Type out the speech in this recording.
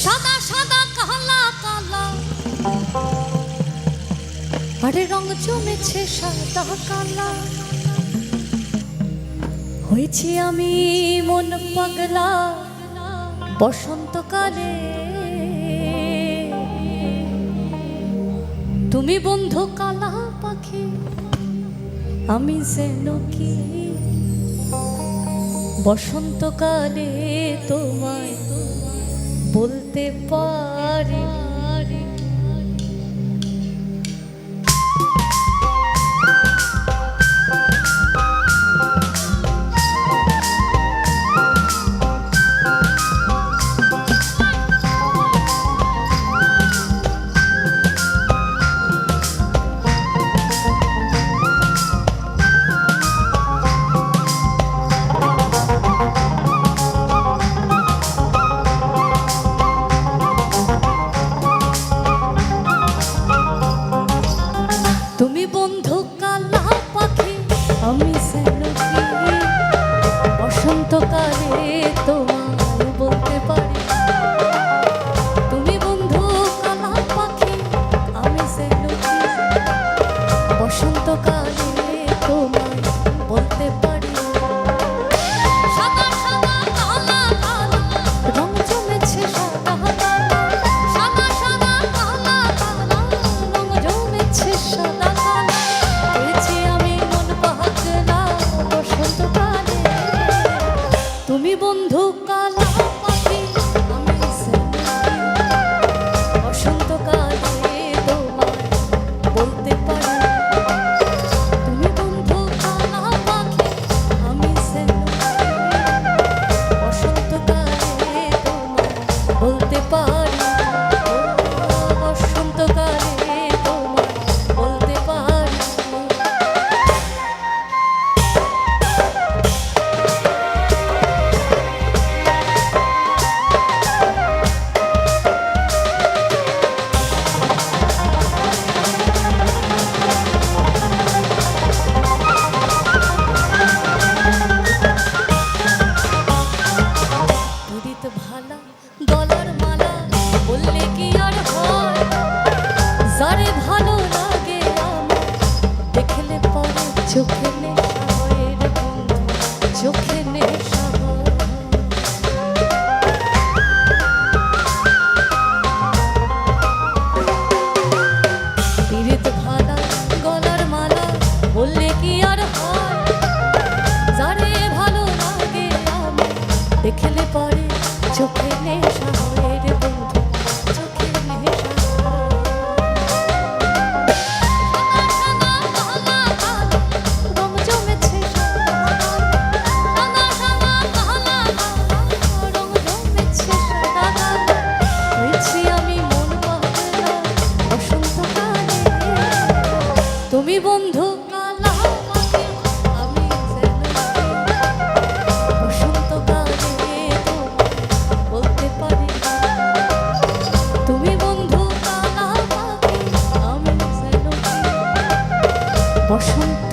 সাদা সাদা কালা কালা আরে রং জমেছে সাদা কালা হয়েছি আমি মন পাগলা বসন্তকালে তুমি বন্ধু কালা পাখি আমি যেন কি বসন্তকালে তোমায় বলতে পারি তুমি বন্ধু কালা পাখি আমি যেন কি বসন্তকালে তোমায় বলতে পারি তুমি বন্ধু কালা পাখি আমি যেন কি বসন্তকালে তোমায় বলতে পারি সাদা সাদা কালা কালা রং জমেছে সাদা কালা সাদা সাদা কালা কালা রং জমেছে সাদা তুমি বন্ধু কালা পাখি আমি বসন্তকালে তোমায় বলতে পারি তুমি বন্ধু কালা পাখি আমি বসন্তকালে তোমায় বলতে পারি বসন্তকালে তোমায় বলতে পারি গলার মালা বললে কি আর হয় যারে ভালো লাগে আমার দেখলে পরে চোখে নেশা হয় রে বন্ধু চোখে নেশা পীড়িত ভালা গলার মালা বললে কি আর হয় যারে ভালো লাগে আমার দেখলে পরে চোখে নেশা হয় রে বন্ধু চোখে নেশা সাদা সাদা কালা কালা রং জমেছে সাদা সাদা কালা কালা রং জমেছে সাদা কালা হয়েছি আমি মন পাগলা বসন্তকালে তুমি বন্ধু কালা পাখি আমি যেন বসন্তকালে বলতে পারি তুমি বন্ধু কালা পাখি আমি যেন বসন্ত